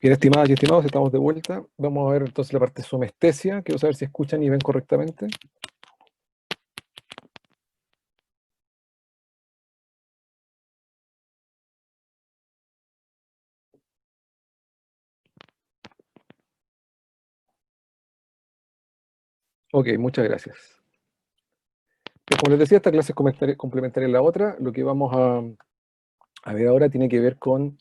Bien, estimadas y estimados, estamos de vuelta. Vamos a ver entonces la parte de somestesia. Quiero saber si escuchan y ven correctamente. Ok, muchas gracias. Como les decía, esta clase es complementaria a la otra. Lo que vamos a ver ahora tiene que ver con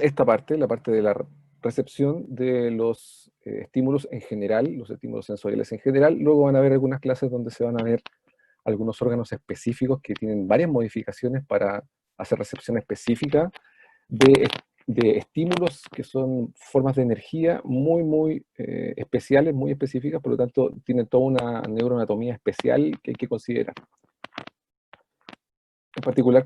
esta parte, la parte de la recepción de los estímulos en general, los estímulos sensoriales en general. Luego van a haber algunas clases donde se van a ver algunos órganos específicos que tienen varias modificaciones para hacer recepción específica de, de estímulos que son formas de energía muy especiales, muy específicas, por lo tanto tienen toda una neuroanatomía especial que hay que considerar. En particular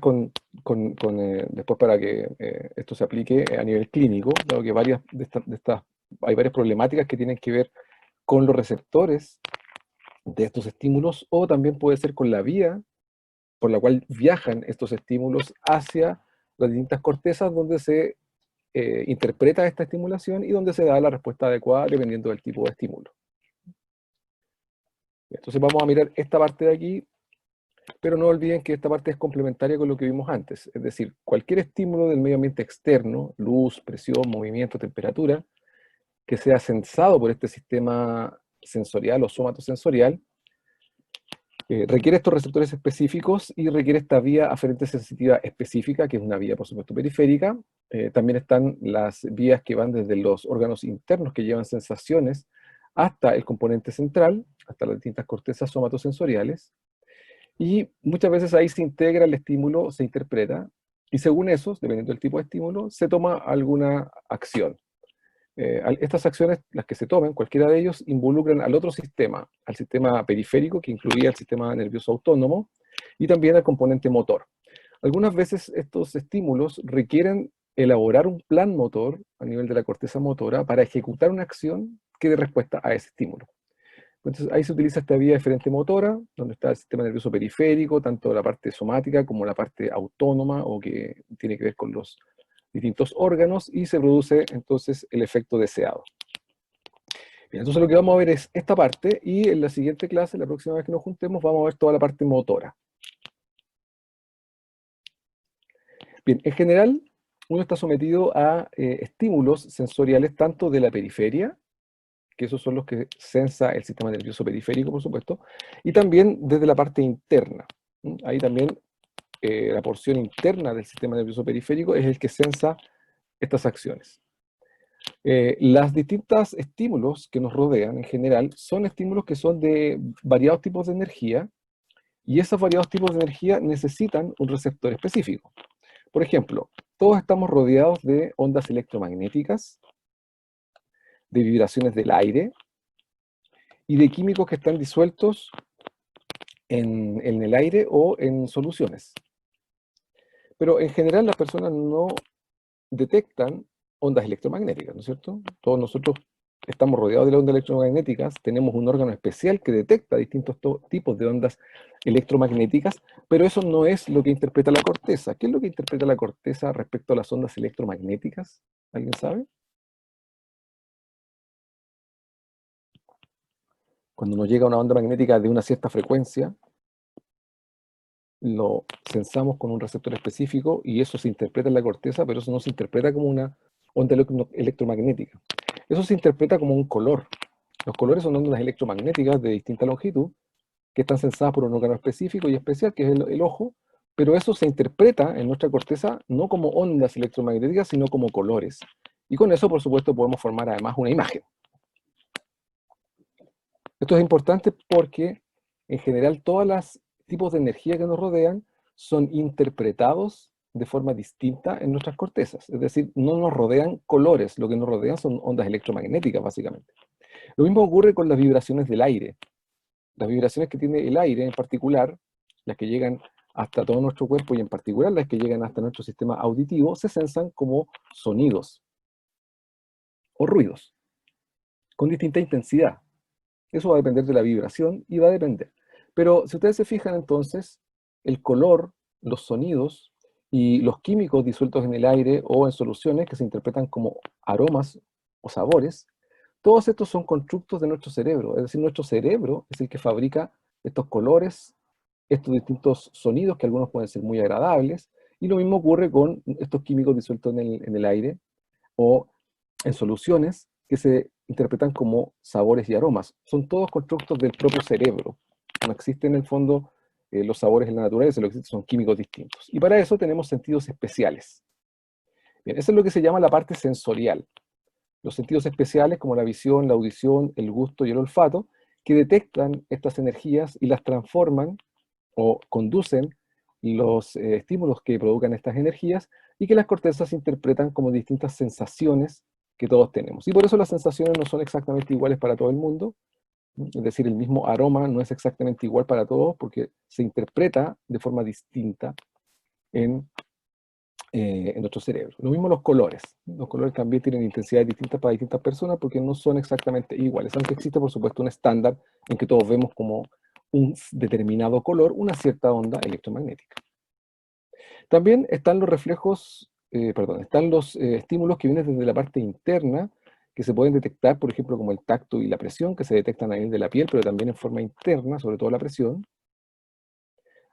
después para que esto se aplique a nivel clínico, dado que hay varias problemáticas que tienen que ver con los receptores de estos estímulos, o también puede ser con la vía por la cual viajan estos estímulos hacia las distintas cortezas donde se interpreta esta estimulación y donde se da la respuesta adecuada dependiendo del tipo de estímulo. Entonces vamos a mirar esta parte de aquí, pero no olviden que esta parte es complementaria con lo que vimos antes. Es decir, cualquier estímulo del medio ambiente externo, luz, presión, movimiento, temperatura, que sea sensado por este sistema sensorial o somatosensorial, requiere estos receptores específicos y requiere esta vía aferente sensitiva específica, que es una vía, por supuesto, periférica. También están las vías que van desde los órganos internos que llevan sensaciones hasta el componente central, hasta las distintas cortezas somatosensoriales. Y muchas veces ahí se integra el estímulo, se interpreta, y según eso, dependiendo del tipo de estímulo, se toma alguna acción. Estas acciones, las que se tomen, cualquiera de ellos, involucran al otro sistema, al sistema periférico, que incluía el sistema nervioso autónomo, y también al componente motor. Algunas veces estos estímulos requieren elaborar un plan motor a nivel de la corteza motora para ejecutar una acción que dé respuesta a ese estímulo. Entonces ahí se utiliza esta vía deferente motora, donde está el sistema nervioso periférico, tanto la parte somática como la parte autónoma, o que tiene que ver con los distintos órganos, y se produce entonces el efecto deseado. Bien, entonces lo que vamos a ver es esta parte, y en la siguiente clase, la próxima vez que nos juntemos, vamos a ver toda la parte motora. Bien, en general, uno está sometido a estímulos sensoriales tanto de la periferia, que esos son los que sensa el sistema nervioso periférico, por supuesto, y también desde la parte interna. Ahí también la porción interna del sistema nervioso periférico es el que sensa estas acciones. Las distintas estímulos que nos rodean en general son estímulos que son de variados tipos de energía, y esos variados tipos de energía necesitan un receptor específico. Por ejemplo, todos estamos rodeados de ondas electromagnéticas, de vibraciones del aire y de químicos que están disueltos en el aire o en soluciones. Pero en general las personas no detectan ondas electromagnéticas, ¿no es cierto? Todos nosotros estamos rodeados de las ondas electromagnéticas, tenemos un órgano especial que detecta distintos tipos de ondas electromagnéticas, pero eso no es lo que interpreta la corteza. ¿Qué es lo que interpreta la corteza respecto a las ondas electromagnéticas? ¿Alguien sabe? Cuando nos llega una onda magnética de una cierta frecuencia, lo sensamos con un receptor específico y eso se interpreta en la corteza, pero eso no se interpreta como una onda electromagnética. Eso se interpreta como un color. Los colores son ondas electromagnéticas de distinta longitud que están sensadas por un órgano específico y especial, que es el ojo, pero eso se interpreta en nuestra corteza no como ondas electromagnéticas, sino como colores. Y con eso, por supuesto, podemos formar además una imagen. Esto es importante porque, en general, todos los tipos de energía que nos rodean son interpretados de forma distinta en nuestras cortezas. Es decir, no nos rodean colores, lo que nos rodean son ondas electromagnéticas, básicamente. Lo mismo ocurre con las vibraciones del aire. Las vibraciones que tiene el aire en particular, las que llegan hasta todo nuestro cuerpo y en particular las que llegan hasta nuestro sistema auditivo, se sensan como sonidos o ruidos, con distinta intensidad. Eso va a depender de la vibración y va a depender. Pero si ustedes se fijan entonces, el color, los sonidos y los químicos disueltos en el aire o en soluciones que se interpretan como aromas o sabores, todos estos son constructos de nuestro cerebro. Es decir, nuestro cerebro es el que fabrica estos colores, estos distintos sonidos que algunos pueden ser muy agradables, y lo mismo ocurre con estos químicos disueltos en el aire o en soluciones que se interpretan como sabores y aromas. Son todos constructos del propio cerebro. No existen en el fondo los sabores en la naturaleza, lo que existen son químicos distintos. Y para eso tenemos sentidos especiales. Bien, eso es lo que se llama la parte sensorial. Los sentidos especiales como la visión, la audición, el gusto y el olfato, que detectan estas energías y las transforman o conducen los estímulos que provocan estas energías y que las cortezas interpretan como distintas sensaciones que todos tenemos. Y por eso las sensaciones no son exactamente iguales para todo el mundo, es decir, el mismo aroma no es exactamente igual para todos porque se interpreta de forma distinta en nuestro cerebro. Lo mismo los colores. Los colores también tienen intensidades distintas para distintas personas porque no son exactamente iguales, aunque existe por supuesto un estándar en que todos vemos como un determinado color, una cierta onda electromagnética. También están los reflejos, están los estímulos que vienen desde la parte interna, que se pueden detectar, por ejemplo, como el tacto y la presión, que se detectan a nivel de la piel, pero también en forma interna, sobre todo la presión,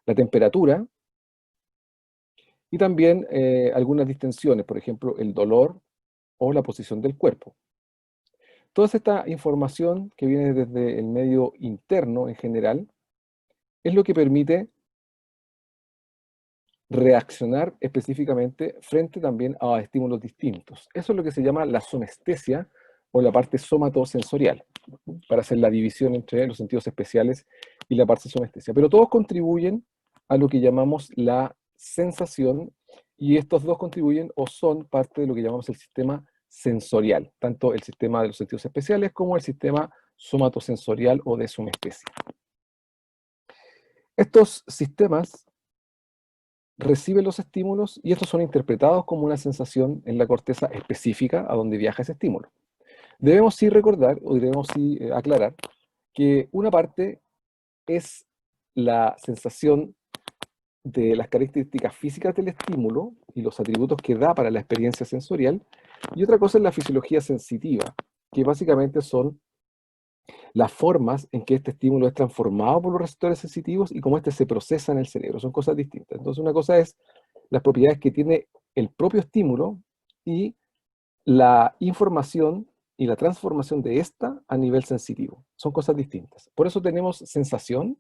la temperatura, y también algunas distensiones, por ejemplo, el dolor o la posición del cuerpo. Toda esta información que viene desde el medio interno en general es lo que permite reaccionar específicamente frente también a estímulos distintos. Eso es lo que se llama la somestesia o la parte somatosensorial, para hacer la división entre los sentidos especiales y la parte somestesia. Pero todos contribuyen a lo que llamamos la sensación, y estos dos contribuyen o son parte de lo que llamamos el sistema sensorial, tanto el sistema de los sentidos especiales como el sistema somatosensorial o de somestesia. Estos sistemas reciben los estímulos y estos son interpretados como una sensación en la corteza específica a donde viaja ese estímulo. Debemos sí recordar, o debemos sí aclarar, que una parte es la sensación de las características físicas del estímulo y los atributos que da para la experiencia sensorial, y otra cosa es la fisiología sensitiva, que básicamente son las formas en que este estímulo es transformado por los receptores sensitivos y cómo este se procesa en el cerebro. Son cosas distintas. Entonces, una cosa es las propiedades que tiene el propio estímulo y la información y la transformación de esta a nivel sensitivo. Son cosas distintas. Por eso tenemos sensación,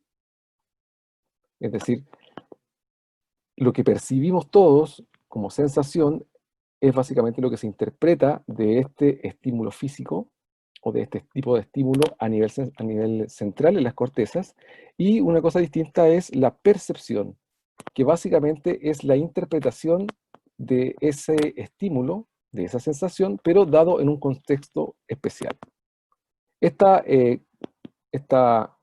es decir, lo que percibimos todos como sensación es básicamente lo que se interpreta de este estímulo físico o de este tipo de estímulo a nivel central en las cortezas. Y una cosa distinta es la percepción, que básicamente es la interpretación de ese estímulo, de esa sensación, pero dado en un contexto especial. Esta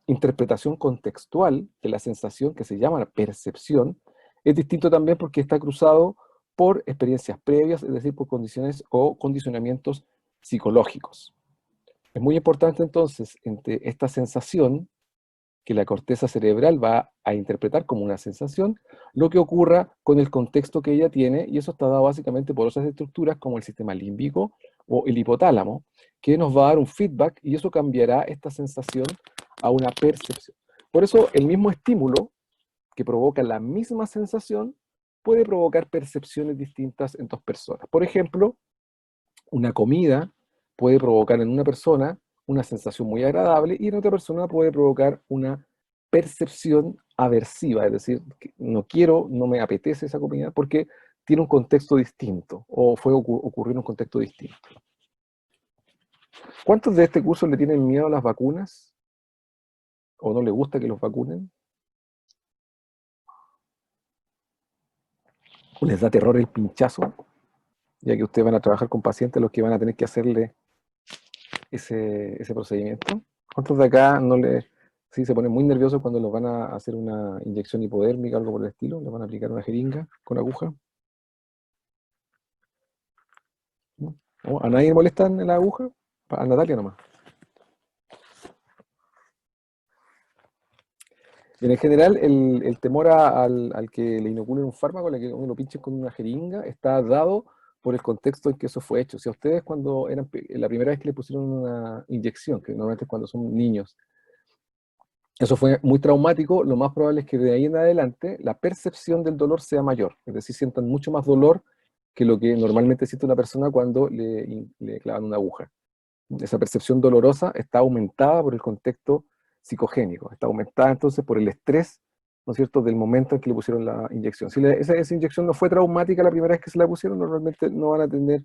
interpretación contextual de la sensación, que se llama percepción, es distinto también porque está cruzado por experiencias previas, es decir, por condiciones o condicionamientos psicológicos. Es muy importante entonces entre esta sensación que la corteza cerebral va a interpretar como una sensación, lo que ocurra con el contexto que ella tiene, y eso está dado básicamente por otras estructuras como el sistema límbico o el hipotálamo, que nos va a dar un feedback y eso cambiará esta sensación a una percepción. Por eso el mismo estímulo que provoca la misma sensación puede provocar percepciones distintas en dos personas. Por ejemplo, una comida puede provocar en una persona una sensación muy agradable y en otra persona puede provocar una percepción aversiva, es decir, que no quiero, no me apetece esa comida porque tiene un contexto distinto o ocurrió en un contexto distinto. ¿Cuántos de este curso le tienen miedo a las vacunas? ¿O no le gusta que los vacunen? ¿O les da terror el pinchazo? Ya que ustedes van a trabajar con pacientes a los que van a tener que hacerle ese procedimiento. ¿Cuántos de acá no le, sí, se ponen muy nerviosos cuando los van a hacer una inyección hipodérmica o algo por el estilo? ¿Les van a aplicar una jeringa con aguja? ¿No? ¿No? ¿A nadie le molestan la aguja? A Natalia nomás. En general, el temor al que le inoculen un fármaco, al que uno lo pinche con una jeringa, está dado por el contexto en que eso fue hecho. Si a ustedes cuando eran, la primera vez que le pusieron una inyección, que normalmente es cuando son niños, eso fue muy traumático, lo más probable es que de ahí en adelante la percepción del dolor sea mayor, es decir, sientan mucho más dolor que lo que normalmente siente una persona cuando le clavan una aguja. Esa percepción dolorosa está aumentada por el contexto psicogénico, está aumentada entonces por el estrés, ¿no es cierto?, del momento en que le pusieron la inyección. Si esa inyección no fue traumática la primera vez que se la pusieron, normalmente no van a tener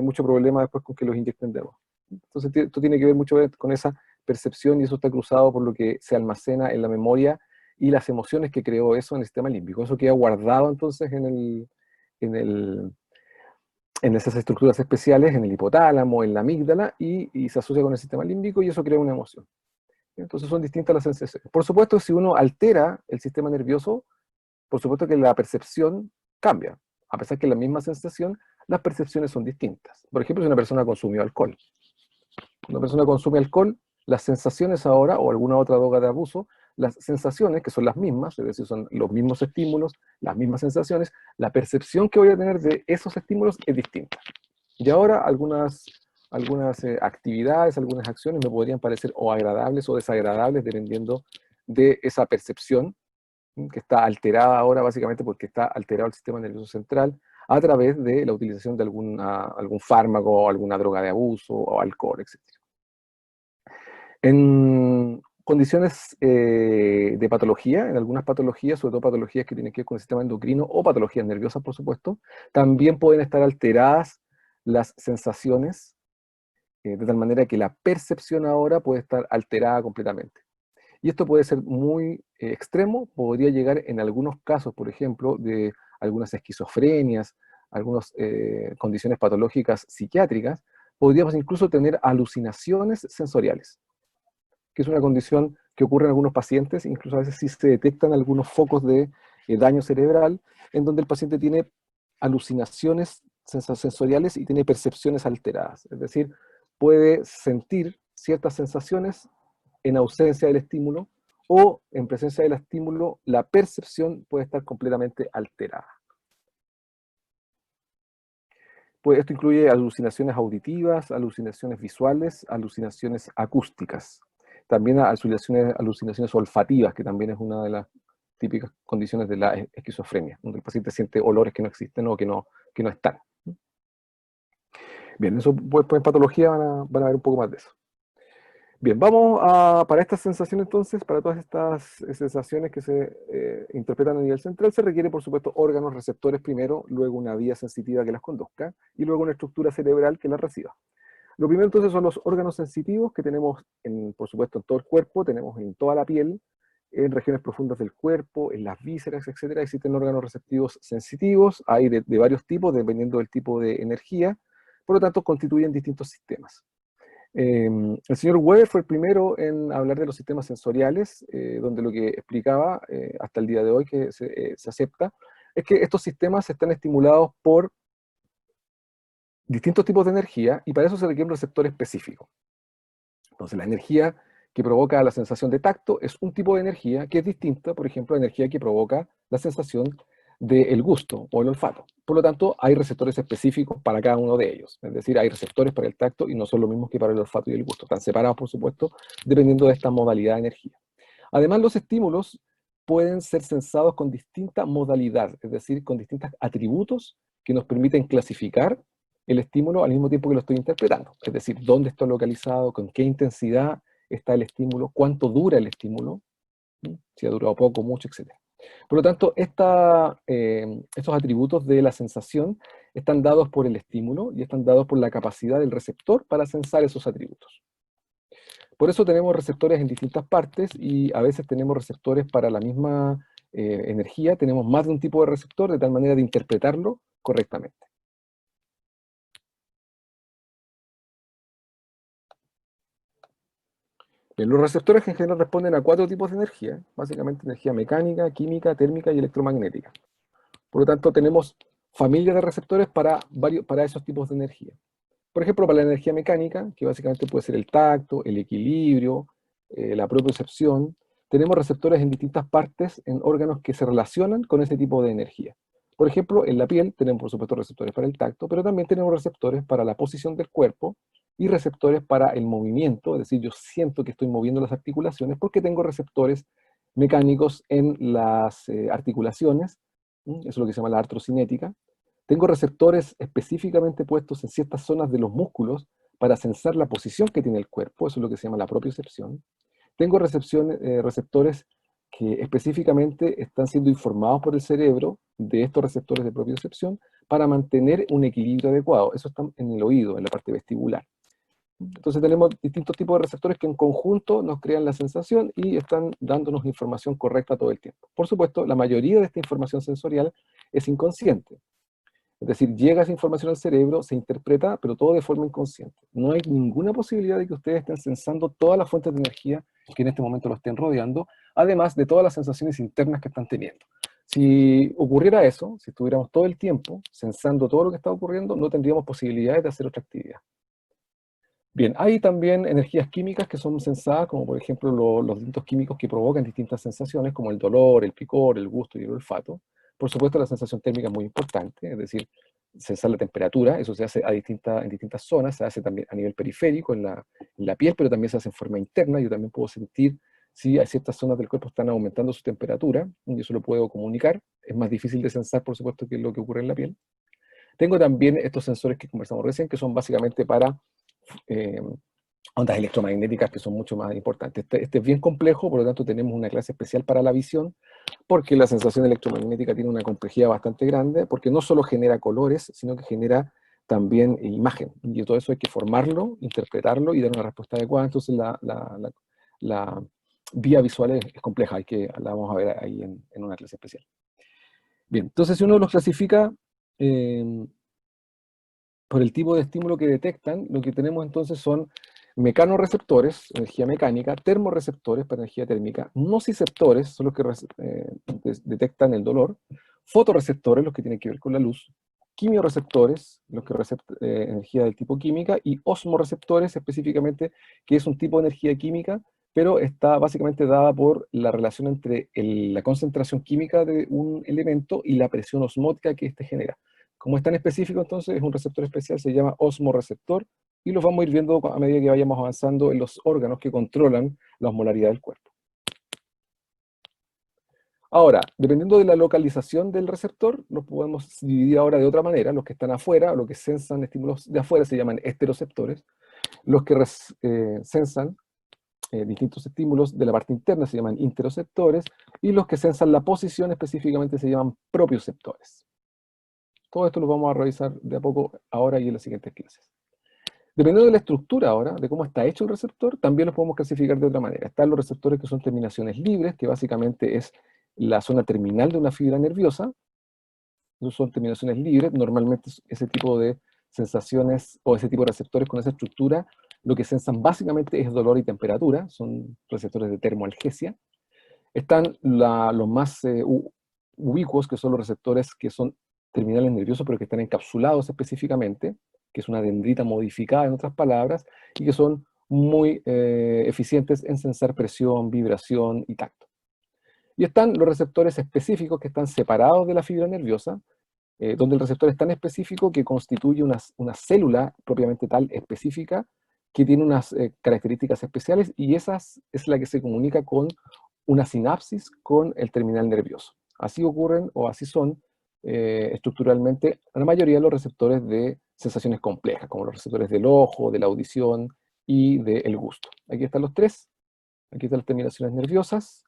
mucho problema después con que los inyecten de nuevo. Entonces, esto tiene que ver mucho con esa percepción y eso está cruzado por lo que se almacena en la memoria y las emociones que creó eso en el sistema límbico. Eso queda guardado entonces en el, en esas estructuras especiales, en el hipotálamo, en la amígdala, y se asocia con el sistema límbico y eso crea una emoción. Entonces son distintas las sensaciones. Por supuesto, si uno altera el sistema nervioso, por supuesto que la percepción cambia. A pesar que es la misma sensación, las percepciones son distintas. Por ejemplo, si una persona consumió alcohol. Cuando una persona consume alcohol, las sensaciones ahora, o alguna otra droga de abuso, las sensaciones, que son las mismas, es decir, son los mismos estímulos, las mismas sensaciones, la percepción que voy a tener de esos estímulos es distinta. Y ahora algunas actividades, algunas acciones me podrían parecer o agradables o desagradables dependiendo de esa percepción que está alterada ahora básicamente porque está alterado el sistema nervioso central a través de la utilización de algún fármaco, alguna droga de abuso o alcohol, etc. En condiciones de patología, en algunas patologías, sobre todo patologías que tienen que ver con el sistema endocrino o patologías nerviosas, por supuesto, también pueden estar alteradas las sensaciones, de tal manera que la percepción ahora puede estar alterada completamente. Y esto puede ser muy extremo, podría llegar en algunos casos, por ejemplo, de algunas esquizofrenias, algunas condiciones patológicas psiquiátricas, podríamos incluso tener alucinaciones sensoriales, que es una condición que ocurre en algunos pacientes, incluso a veces sí se detectan algunos focos de daño cerebral, en donde el paciente tiene alucinaciones sensoriales y tiene percepciones alteradas. Es decir, puede sentir ciertas sensaciones en ausencia del estímulo o en presencia del estímulo, la percepción puede estar completamente alterada. Pues esto incluye alucinaciones auditivas, alucinaciones visuales, alucinaciones acústicas. También alucinaciones olfativas, que también es una de las típicas condiciones de la esquizofrenia, donde el paciente siente olores que no existen o que no están. Bien, eso pues en patología van a ver un poco más de eso. Bien, para estas sensaciones entonces, para todas estas sensaciones que se interpretan a nivel central, se requiere por supuesto órganos receptores primero, luego una vía sensitiva que las conduzca y luego una estructura cerebral que las reciba. Lo primero entonces son los órganos sensitivos que tenemos, por supuesto, en todo el cuerpo, tenemos en toda la piel, en regiones profundas del cuerpo, en las vísceras, etcétera. Existen órganos receptivos sensitivos, hay de varios tipos, dependiendo del tipo de energía, por lo tanto constituyen distintos sistemas. El señor Weber fue el primero en hablar de los sistemas sensoriales, donde lo que explicaba hasta el día de hoy que se acepta, es que estos sistemas están estimulados por distintos tipos de energía y para eso se requiere un receptor específico. Entonces la energía que provoca la sensación de tacto es un tipo de energía que es distinta, por ejemplo, a la energía que provoca la sensación del gusto o el olfato. Por lo tanto, hay receptores específicos para cada uno de ellos. Es decir, hay receptores para el tacto y no son los mismos que para el olfato y el gusto. Están separados, por supuesto, dependiendo de esta modalidad de energía. Además, los estímulos pueden ser sensados con distinta modalidad, es decir, con distintos atributos que nos permiten clasificar el estímulo al mismo tiempo que lo estoy interpretando. Es decir, dónde está localizado, con qué intensidad está el estímulo, cuánto dura el estímulo, si ha durado poco, mucho, etc. Por lo tanto, estos atributos de la sensación están dados por el estímulo y están dados por la capacidad del receptor para sensar esos atributos. Por eso tenemos receptores en distintas partes y a veces tenemos receptores para la misma energía, tenemos más de un tipo de receptor de tal manera de interpretarlo correctamente. Bien, los receptores en general responden a 4 tipos de energía, básicamente energía mecánica, química, térmica y electromagnética. Por lo tanto, tenemos familias de receptores para esos tipos de energía. Por ejemplo, para la energía mecánica, que básicamente puede ser el tacto, el equilibrio, la propiocepción, tenemos receptores en distintas partes, en órganos que se relacionan con ese tipo de energía. Por ejemplo, en la piel tenemos, por supuesto, receptores para el tacto, pero también tenemos receptores para la posición del cuerpo y receptores para el movimiento, es decir, yo siento que estoy moviendo las articulaciones porque tengo receptores mecánicos en las articulaciones, eso es lo que se llama la artrocinética. Tengo receptores específicamente puestos en ciertas zonas de los músculos para sensar la posición que tiene el cuerpo, eso es lo que se llama la propiocepción. Tengo receptores que específicamente están siendo informados por el cerebro de estos receptores de propiocepción para mantener un equilibrio adecuado. Eso está en el oído, en la parte vestibular. Entonces tenemos distintos tipos de receptores que en conjunto nos crean la sensación y están dándonos información correcta todo el tiempo. Por supuesto, la mayoría de esta información sensorial es inconsciente. Es decir, llega esa información al cerebro, se interpreta, pero todo de forma inconsciente. No hay ninguna posibilidad de que ustedes estén sensando todas las fuentes de energía que en este momento lo estén rodeando, además de todas las sensaciones internas que están teniendo. Si ocurriera eso, si estuviéramos todo el tiempo sensando todo lo que está ocurriendo, no tendríamos posibilidades de hacer otra actividad. Bien, hay también energías químicas que son sensadas, como por ejemplo los distintos químicos que provocan distintas sensaciones, como el dolor, el picor, el gusto y el olfato. Por supuesto, la sensación térmica es muy importante, es decir, sensar la temperatura, eso se hace en distintas zonas, se hace también a nivel periférico, en la piel, pero también se hace en forma interna. Yo también puedo sentir si hay ciertas zonas del cuerpo que están aumentando su temperatura, y eso lo puedo comunicar. Es más difícil de sensar, por supuesto, que lo que ocurre en la piel. Tengo también estos sensores que conversamos recién, que son básicamente para eh, ondas electromagnéticas, que son mucho más importantes. Este es bien complejo, por lo tanto tenemos una clase especial para la visión, porque la sensación electromagnética tiene una complejidad bastante grande, porque no solo genera colores, sino que genera también imagen, y todo eso hay que formarlo, interpretarlo y dar una respuesta adecuada. Entonces la vía visual es compleja, la vamos a ver ahí en una clase especial. Bien, entonces si uno los clasifica por el tipo de estímulo que detectan, lo que tenemos entonces son mecanoreceptores, energía mecánica, termorreceptores para energía térmica, nociceptores, son los que detectan el dolor, fotorreceptores, los que tienen que ver con la luz, quimioreceptores, los que receptan energía del tipo química, y osmoreceptores específicamente, que es un tipo de energía química, pero está básicamente dada por la relación entre la concentración química de un elemento y la presión osmótica que éste genera. Como es tan específico, entonces es un receptor especial, se llama osmoreceptor, y los vamos a ir viendo a medida que vayamos avanzando en los órganos que controlan la osmolaridad del cuerpo. Ahora, dependiendo de la localización del receptor, los podemos dividir ahora de otra manera. Los que están afuera, los que sensan estímulos de afuera, se llaman esteroceptores. Los que sensan distintos estímulos de la parte interna se llaman interoceptores, y los que sensan la posición específicamente se llaman propioceptores. Todo esto lo vamos a revisar de a poco ahora y en las siguientes clases. Dependiendo de la estructura ahora, de cómo está hecho el receptor, también los podemos clasificar de otra manera. Están los receptores que son terminaciones libres, que básicamente es la zona terminal de una fibra nerviosa. Esos son terminaciones libres. Normalmente ese tipo de sensaciones o ese tipo de receptores con esa estructura, lo que sensan básicamente es dolor y temperatura. Son receptores de termoalgesia. Están los más ubicuos, que son los receptores que son terminales nerviosos, pero que están encapsulados específicamente, que es una dendrita modificada, en otras palabras, y que son muy eficientes en sensar presión, vibración y tacto. Y están los receptores específicos que están separados de la fibra nerviosa, donde el receptor es tan específico que constituye una célula propiamente tal específica que tiene unas características especiales, y esa es la que se comunica con una sinapsis con el terminal nervioso. Así ocurren, o así son, estructuralmente la mayoría de los receptores de sensaciones complejas, como los receptores del ojo, de la audición y del gusto. Aquí están los tres. Aquí están las terminaciones nerviosas.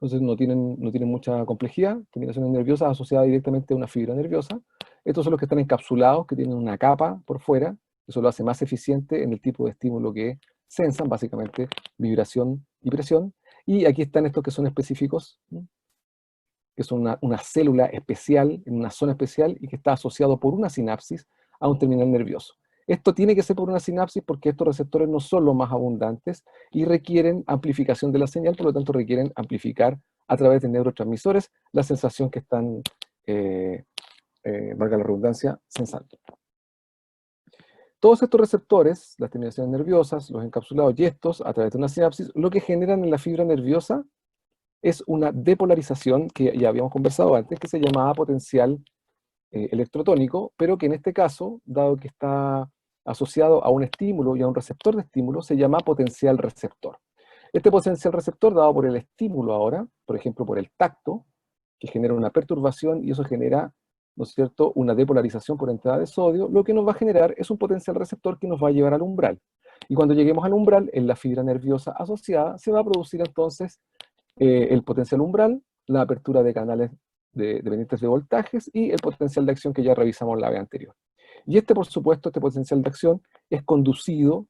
Entonces no tienen mucha complejidad. Terminaciones nerviosas asociadas directamente a una fibra nerviosa. Estos son los que están encapsulados, que tienen una capa por fuera. Eso lo hace más eficiente en el tipo de estímulo que sensan, básicamente vibración y presión. Y aquí están estos que son específicos, que son una célula especial, en una zona especial, y que está asociado por una sinapsis a un terminal nervioso. Esto tiene que ser por una sinapsis porque estos receptores no son los más abundantes y requieren amplificación de la señal, por lo tanto requieren amplificar a través de neurotransmisores la sensación que están, valga la redundancia, sensando. Todos estos receptores, las terminaciones nerviosas, los encapsulados y estos, a través de una sinapsis, lo que generan en la fibra nerviosa es una depolarización que ya habíamos conversado antes, que se llamaba potencial electrotónico, pero que en este caso, dado que está asociado a un estímulo y a un receptor de estímulo, se llama potencial receptor. Este potencial receptor, dado por el estímulo ahora, por ejemplo por el tacto, que genera una perturbación y eso genera, ¿no es cierto?, una depolarización por entrada de sodio, lo que nos va a generar es un potencial receptor que nos va a llevar al umbral. Y cuando lleguemos al umbral, en la fibra nerviosa asociada, se va a producir entonces el potencial umbral, la apertura de canales dependientes de voltajes y el potencial de acción que ya revisamos la vez anterior. Y este, por supuesto, este potencial de acción es conducido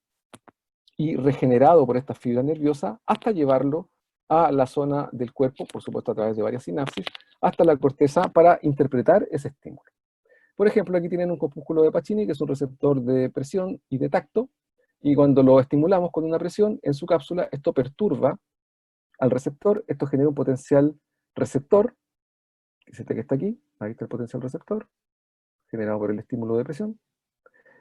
y regenerado por esta fibra nerviosa hasta llevarlo a la zona del cuerpo, por supuesto a través de varias sinapsis, hasta la corteza para interpretar ese estímulo. Por ejemplo, aquí tienen un corpúsculo de Pacini, que es un receptor de presión y de tacto, y cuando lo estimulamos con una presión en su cápsula, esto perturba al receptor, esto genera un potencial receptor, que es este que está aquí, ahí está el potencial receptor, generado por el estímulo de presión,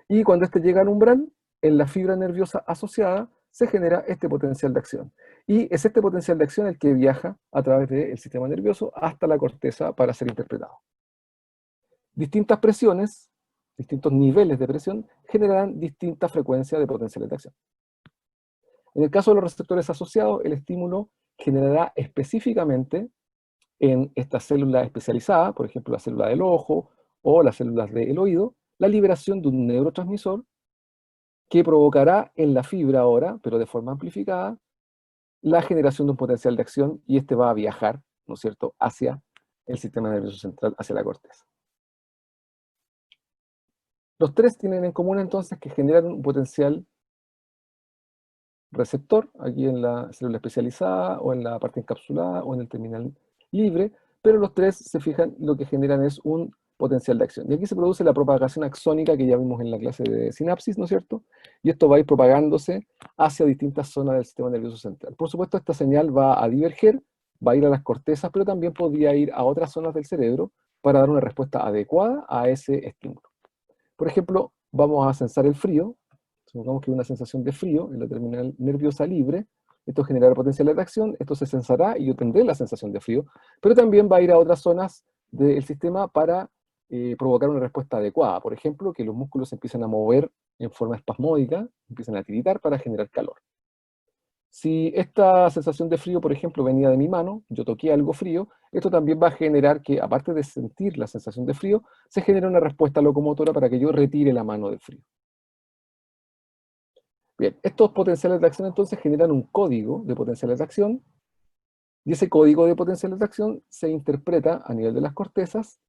y cuando este llega al umbral, en la fibra nerviosa asociada, se genera este potencial de acción. Y es este potencial de acción el que viaja a través del sistema nervioso hasta la corteza para ser interpretado. Distintas presiones, distintos niveles de presión, generarán distintas frecuencias de potenciales de acción. En el caso de los receptores asociados, el estímulo generará específicamente en esta célula especializada, por ejemplo la célula del ojo o las células del oído, la liberación de un neurotransmisor que provocará en la fibra ahora, pero de forma amplificada, la generación de un potencial de acción y este va a viajar, ¿no es cierto?, hacia el sistema nervioso central, hacia la corteza. Los tres tienen en común entonces que generan un potencial receptor, aquí en la célula especializada, o en la parte encapsulada, o en el terminal libre, pero los tres, se fijan, lo que generan es un potencial de acción. Y aquí se produce la propagación axónica que ya vimos en la clase de sinapsis, ¿no es cierto? Y esto va a ir propagándose hacia distintas zonas del sistema nervioso central. Por supuesto, esta señal va a diverger, va a ir a las cortezas, pero también podría ir a otras zonas del cerebro para dar una respuesta adecuada a ese estímulo. Por ejemplo, vamos a sensar el frío. Supongamos que hay una sensación de frío en la terminal nerviosa libre. Esto generará potencial de acción, esto se sensará y yo tendré la sensación de frío, pero también va a ir a otras zonas del sistema para provocar una respuesta adecuada. Por ejemplo, que los músculos se empiecen a mover en forma espasmódica, empiezan a tiritar para generar calor. Si esta sensación de frío, por ejemplo, venía de mi mano, yo toqué algo frío, esto también va a generar que, aparte de sentir la sensación de frío, se genera una respuesta locomotora para que yo retire la mano del frío. Bien, estos potenciales de acción entonces generan un código de potenciales de acción, y ese código de potenciales de acción se interpreta a nivel de las cortezas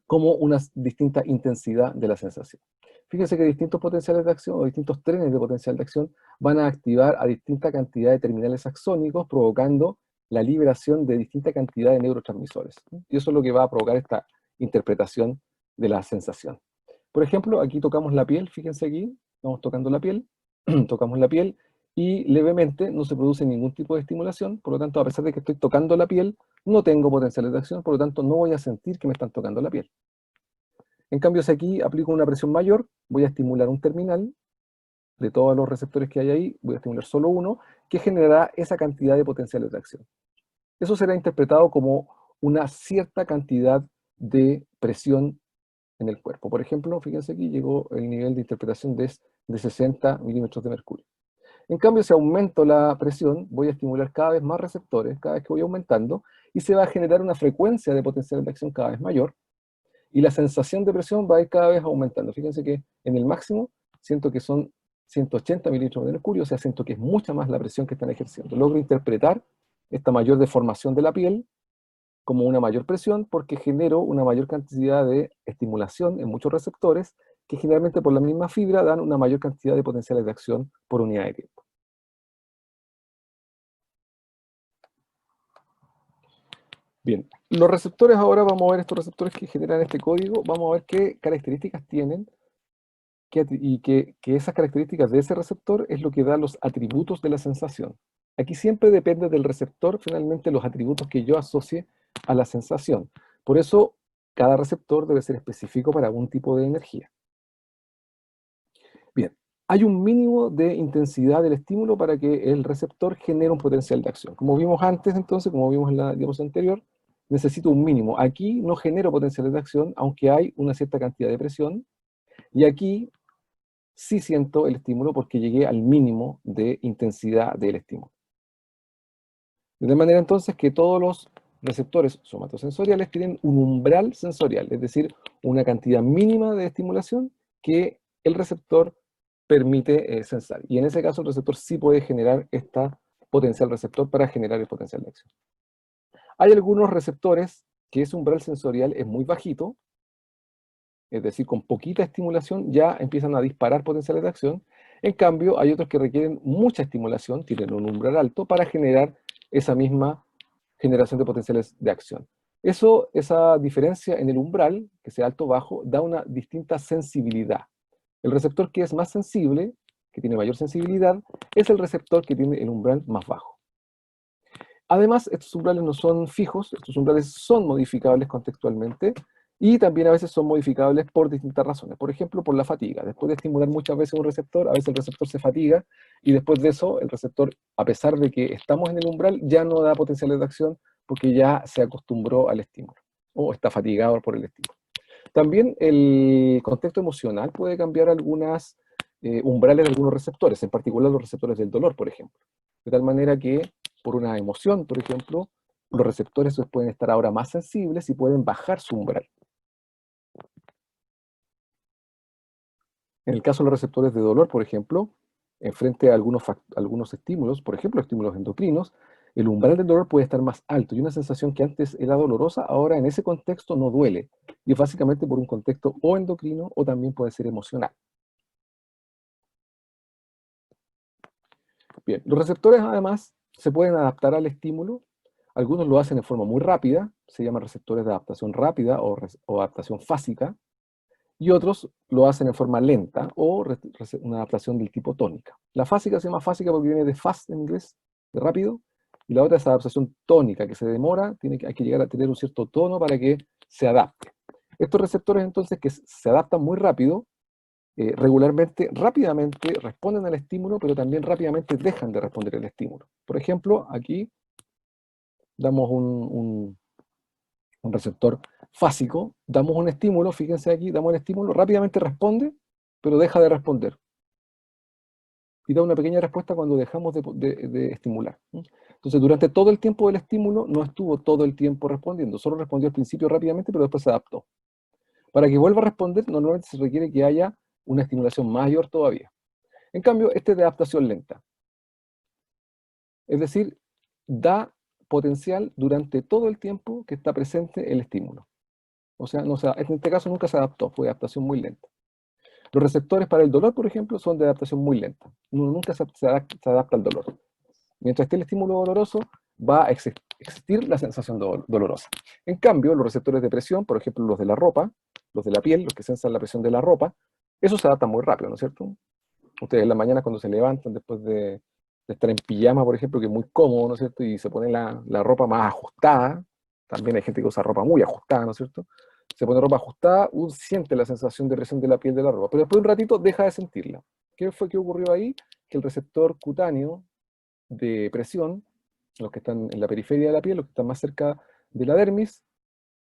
como una distinta intensidad de la sensación. Fíjense que distintos potenciales de acción o distintos trenes de potencial de acción van a activar a distinta cantidad de terminales axónicos, provocando la liberación de distinta cantidad de neurotransmisores. Y eso es lo que va a provocar esta interpretación de la sensación. Por ejemplo, aquí tocamos la piel, fíjense aquí, estamos tocando la piel, tocamos la piel y levemente no se produce ningún tipo de estimulación, por lo tanto, a pesar de que estoy tocando la piel, no tengo potenciales de acción, por lo tanto, no voy a sentir que me están tocando la piel. En cambio, si aquí aplico una presión mayor, voy a estimular un terminal, de todos los receptores que hay ahí, voy a estimular solo uno, que generará esa cantidad de potenciales de acción. Eso será interpretado como una cierta cantidad de presión en el cuerpo. Por ejemplo, fíjense aquí llegó el nivel de interpretación de 60 milímetros de mercurio. En cambio, si aumento la presión, voy a estimular cada vez más receptores, cada vez que voy aumentando, y se va a generar una frecuencia de potencial de acción cada vez mayor, y la sensación de presión va a ir cada vez aumentando. Fíjense que en el máximo siento que son 180 mililitros de mercurio, o sea, siento que es mucha más la presión que están ejerciendo. Logro interpretar esta mayor deformación de la piel como una mayor presión porque genero una mayor cantidad de estimulación en muchos receptores que generalmente por la misma fibra dan una mayor cantidad de potenciales de acción por unidad de tiempo. Bien, los receptores ahora vamos a ver estos receptores que generan este código, vamos a ver qué características tienen y que esas características de ese receptor es lo que da los atributos de la sensación. Aquí siempre depende del receptor finalmente los atributos que yo asocie a la sensación. Por eso cada receptor debe ser específico para algún tipo de energía. Bien, hay un mínimo de intensidad del estímulo para que el receptor genere un potencial de acción. Como vimos antes, entonces, como vimos en la diapositiva anterior, necesito un mínimo. Aquí no genero potenciales de acción, aunque hay una cierta cantidad de presión, y aquí sí siento el estímulo porque llegué al mínimo de intensidad del estímulo. De tal manera entonces que todos los receptores somatosensoriales tienen un umbral sensorial, es decir, una cantidad mínima de estimulación que el receptor permite sensar. Y en ese caso el receptor sí puede generar esta potencial receptor para generar el potencial de acción. Hay algunos receptores que ese umbral sensorial es muy bajito, es decir, con poquita estimulación ya empiezan a disparar potenciales de acción. En cambio, hay otros que requieren mucha estimulación, tienen un umbral alto, para generar esa misma generación de potenciales de acción. Esa diferencia en el umbral, que sea alto o bajo, da una distinta sensibilidad. El receptor que es más sensible, que tiene mayor sensibilidad, es el receptor que tiene el umbral más bajo. Además, estos umbrales no son fijos, estos umbrales son modificables contextualmente y también a veces son modificables por distintas razones. Por ejemplo, por la fatiga. Después de estimular muchas veces un receptor, a veces el receptor se fatiga y después de eso el receptor, a pesar de que estamos en el umbral, ya no da potenciales de acción porque ya se acostumbró al estímulo o está fatigado por el estímulo. También el contexto emocional puede cambiar algunas umbrales de algunos receptores, en particular los receptores del dolor, por ejemplo. De tal manera que por una emoción, por ejemplo, los receptores pueden estar ahora más sensibles y pueden bajar su umbral. En el caso de los receptores de dolor, por ejemplo, en frente a algunos estímulos, por ejemplo, estímulos endocrinos, el umbral del dolor puede estar más alto y una sensación que antes era dolorosa, ahora en ese contexto no duele. Y es básicamente por un contexto o endocrino o también puede ser emocional. Bien, los receptores además se pueden adaptar al estímulo. Algunos lo hacen en forma muy rápida, se llaman receptores de adaptación rápida o adaptación fásica, y otros lo hacen en forma lenta o una adaptación del tipo tónica. La fásica se llama fásica porque viene de fast en inglés, de rápido, y la otra es adaptación tónica, que se demora, hay que llegar a tener un cierto tono para que se adapte. Estos receptores entonces que se adaptan muy rápido, regularmente, rápidamente responden al estímulo, pero también rápidamente dejan de responder al estímulo. Por ejemplo, aquí damos un receptor fásico, damos un estímulo, fíjense aquí, damos el estímulo, rápidamente responde, pero deja de responder. Y da una pequeña respuesta cuando dejamos de estimular. Entonces, durante todo el tiempo del estímulo, no estuvo todo el tiempo respondiendo, solo respondió al principio rápidamente, pero después se adaptó. Para que vuelva a responder, normalmente se requiere que haya una estimulación mayor todavía. En cambio, este es de adaptación lenta. Es decir, da potencial durante todo el tiempo que está presente el estímulo. O sea, en este caso nunca se adaptó, fue adaptación muy lenta. Los receptores para el dolor, por ejemplo, son de adaptación muy lenta. Uno nunca se adapta al dolor. Mientras esté el estímulo doloroso, va a existir la sensación dolorosa. En cambio, los receptores de presión, por ejemplo, los de la ropa, los de la piel, los que sensan la presión de la ropa, esos se adaptan muy rápido, ¿no es cierto? Ustedes en la mañana cuando se levantan después de estar en pijama, por ejemplo, que es muy cómodo, ¿no es cierto? Y se pone la ropa más ajustada, también hay gente que usa ropa muy ajustada, ¿no es cierto? Se pone ropa ajustada, uno siente la sensación de presión de la piel de la ropa, pero después de un ratito deja de sentirla. ¿Qué fue que ocurrió ahí? Que el receptor cutáneo de presión, los que están en la periferia de la piel, los que están más cerca de la dermis,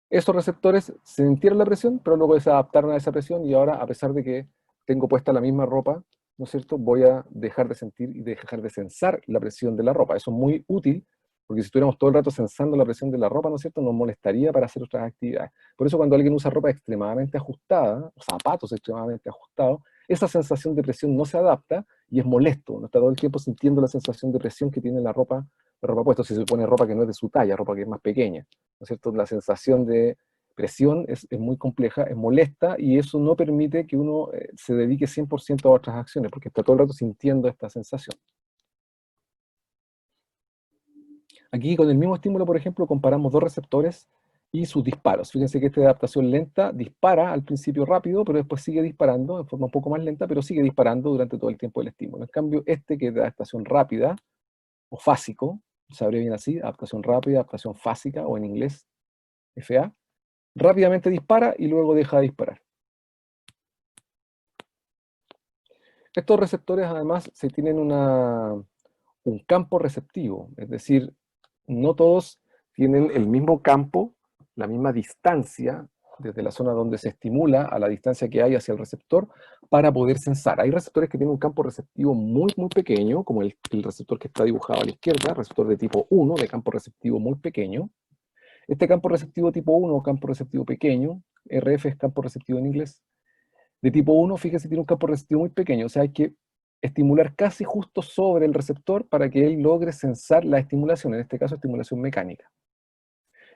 esos receptores sintieron la presión, pero luego se adaptaron a esa presión y ahora, a pesar de que tengo puesta la misma ropa, ¿no es cierto?, voy a dejar de sentir y dejar de sensar la presión de la ropa. Eso es muy útil, porque si estuviéramos todo el rato sensando la presión de la ropa, ¿no es cierto?, nos molestaría para hacer otras actividades. Por eso cuando alguien usa ropa extremadamente ajustada, o zapatos extremadamente ajustados, esa sensación de presión no se adapta y es molesto. No está todo el tiempo sintiendo la sensación de presión que tiene la ropa puesta. Si se pone ropa que no es de su talla, ropa que es más pequeña, ¿no es cierto? La sensación de presión es muy compleja, es molesta, y eso no permite que uno se dedique 100% a otras acciones, porque está todo el rato sintiendo esta sensación. Aquí con el mismo estímulo, por ejemplo, comparamos dos receptores y sus disparos. Fíjense que esta de adaptación lenta dispara al principio rápido, pero después sigue disparando en forma un poco más lenta, pero sigue disparando durante todo el tiempo del estímulo. En cambio, este que es de adaptación rápida o fásico, se abrevia así, adaptación rápida, adaptación fásica, o en inglés, FA, rápidamente dispara y luego deja de disparar. Estos receptores además se tienen un campo receptivo, es decir, no todos tienen el mismo campo, la misma distancia desde la zona donde se estimula a la distancia que hay hacia el receptor para poder sensar. Hay receptores que tienen un campo receptivo muy, muy pequeño, como el receptor que está dibujado a la izquierda, receptor de tipo 1, de campo receptivo muy pequeño. Este campo receptivo tipo 1, o campo receptivo pequeño, RF es campo receptivo en inglés, de tipo 1, fíjese, tiene un campo receptivo muy pequeño, o sea, hay que estimular casi justo sobre el receptor para que él logre sensar la estimulación, en este caso estimulación mecánica.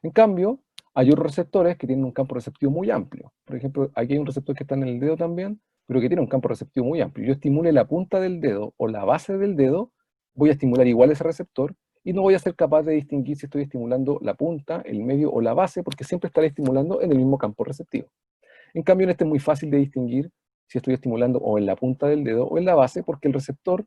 En cambio, hay otros receptores que tienen un campo receptivo muy amplio. Por ejemplo, aquí hay un receptor que está en el dedo también, pero que tiene un campo receptivo muy amplio. Yo estimule la punta del dedo o la base del dedo, voy a estimular igual ese receptor y no voy a ser capaz de distinguir si estoy estimulando la punta, el medio o la base, porque siempre estaré estimulando en el mismo campo receptivo. En cambio, en este es muy fácil de distinguir si estoy estimulando o en la punta del dedo o en la base, porque el receptor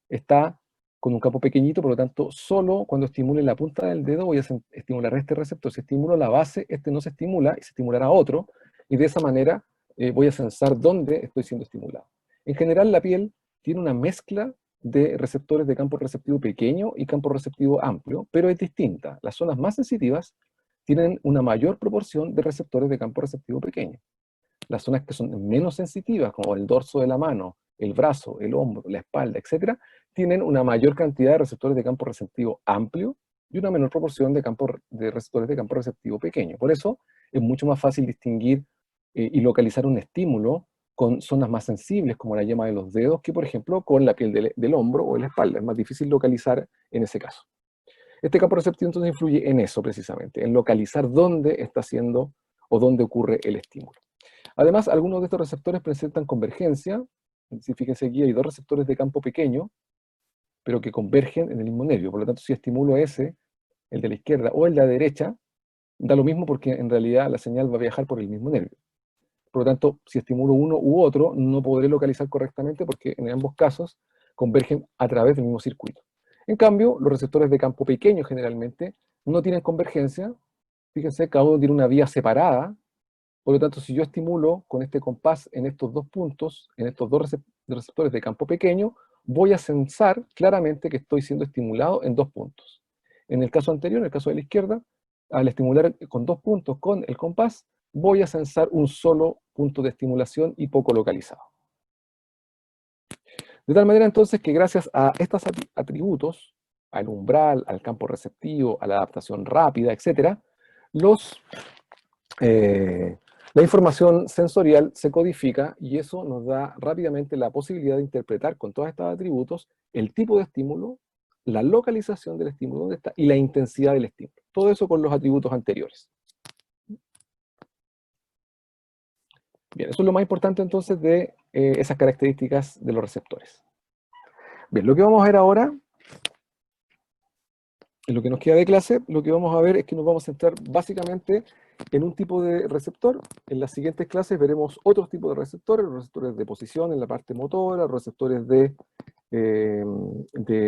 está con un campo pequeñito, por lo tanto, solo cuando estimule la punta del dedo voy a estimular este receptor. Si estimulo la base, este no se estimula y se estimulará otro, y de esa manera voy a sensar dónde estoy siendo estimulado. En general, la piel tiene una mezcla de receptores de campo receptivo pequeño y campo receptivo amplio, pero es distinta. Las zonas más sensitivas tienen una mayor proporción de receptores de campo receptivo pequeño. Las zonas que son menos sensitivas, como el dorso de la mano, el brazo, el hombro, la espalda, etc., tienen una mayor cantidad de receptores de campo receptivo amplio y una menor proporción de receptores de campo receptivo pequeño. Por eso es mucho más fácil distinguir y localizar un estímulo con zonas más sensibles, como la yema de los dedos, que por ejemplo con la piel del hombro o de la espalda. Es más difícil localizar en ese caso. Este campo receptivo entonces influye en eso precisamente, en localizar dónde está haciendo o dónde ocurre el estímulo. Además, algunos de estos receptores presentan convergencia. Si fíjense aquí, hay dos receptores de campo pequeño, pero que convergen en el mismo nervio. Por lo tanto, si estimulo ese, el de la izquierda o el de la derecha, da lo mismo porque en realidad la señal va a viajar por el mismo nervio. Por lo tanto, si estimulo uno u otro, no podré localizar correctamente porque en ambos casos convergen a través del mismo circuito. En cambio, los receptores de campo pequeño generalmente no tienen convergencia. Fíjense, cada uno tiene una vía separada. Por lo tanto, si yo estimulo con este compás en estos dos puntos, en estos dos receptores de campo pequeño, voy a sensar claramente que estoy siendo estimulado en dos puntos. En el caso anterior, en el caso de la izquierda, al estimular con dos puntos con el compás, voy a sensar un solo punto de estimulación y poco localizado. De tal manera entonces que gracias a estos atributos, al umbral, al campo receptivo, a la adaptación rápida, etc., la información sensorial se codifica y eso nos da rápidamente la posibilidad de interpretar con todos estos atributos el tipo de estímulo, la localización del estímulo donde está y la intensidad del estímulo. Todo eso con los atributos anteriores. Bien, eso es lo más importante entonces de esas características de los receptores. Bien, lo que vamos a ver ahora, en lo que nos queda de clase, lo que vamos a ver es que nos vamos a centrar básicamente en un tipo de receptor. En las siguientes clases veremos otros tipos de receptores, los receptores de posición en la parte motora, los receptores de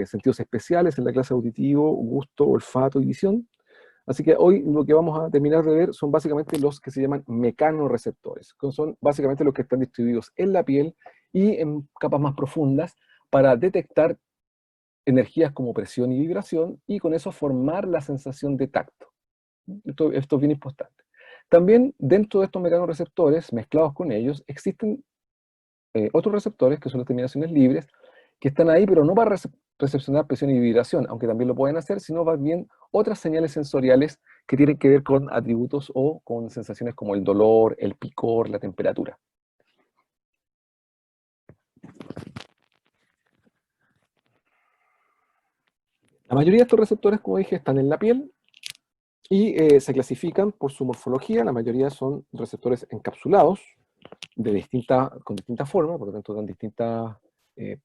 sentidos especiales en la clase auditivo, gusto, olfato y visión. Así que hoy lo que vamos a terminar de ver son básicamente los que se llaman mecanorreceptores, que son básicamente los que están distribuidos en la piel y en capas más profundas para detectar energías como presión y vibración y con eso formar la sensación de tacto. Esto es bien importante. También dentro de estos mecanorreceptores, mezclados con ellos, existen otros receptores que son las terminaciones libres, que están ahí, pero no para recepcionar presión y vibración, aunque también lo pueden hacer, sino más bien otras señales sensoriales que tienen que ver con atributos o con sensaciones como el dolor, el picor, la temperatura. La mayoría de estos receptores, como dije, están en la piel y se clasifican por su morfología. La mayoría son receptores encapsulados con distintas formas, por lo tanto dan distintas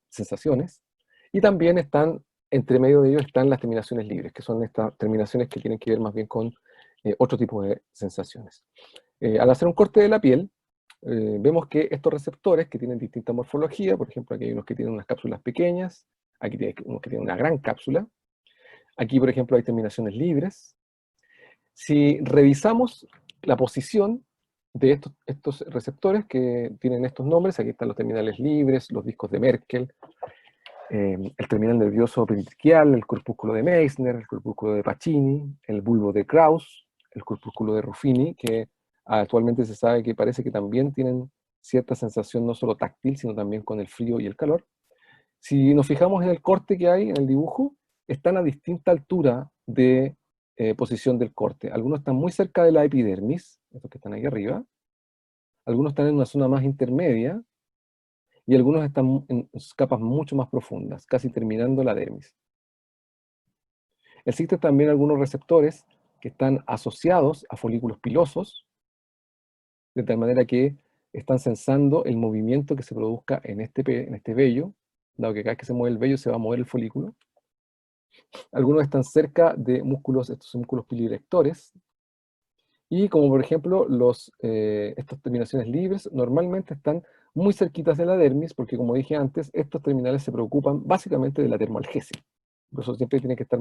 sensaciones. Y también están, entre medio de ellos, están las terminaciones libres, que son estas terminaciones que tienen que ver más bien con otro tipo de sensaciones. Al hacer un corte de la piel, vemos que estos receptores que tienen distinta morfología, por ejemplo, aquí hay unos que tienen unas cápsulas pequeñas, aquí hay unos que tienen una gran cápsula, aquí, por ejemplo, hay terminaciones libres. Si revisamos la posición de estos receptores que tienen estos nombres. Aquí están los terminales libres, los discos de Merkel, el terminal nervioso peritraquial, el corpúsculo de Meissner, el corpúsculo de Pacini, el bulbo de Krauss, el corpúsculo de Ruffini, que actualmente se sabe que parece que también tienen cierta sensación no solo táctil, sino también con el frío y el calor. Si nos fijamos en el corte que hay, en el dibujo, están a distinta altura de posición del corte. Algunos están muy cerca de la epidermis, estos que están ahí arriba. Algunos están en una zona más intermedia, y algunos están en capas mucho más profundas, casi terminando la dermis. Existen también algunos receptores que están asociados a folículos pilosos, de tal manera que están sensando el movimiento que se produzca en este vello, dado que cada vez que se mueve el vello se va a mover el folículo. Algunos están cerca de músculos, estos son músculos piloerectores, y como por ejemplo estas terminaciones libres normalmente están muy cerquitas de la dermis, porque como dije antes, estos terminales se preocupan básicamente de la termoalgesia. Por eso siempre tienen que estar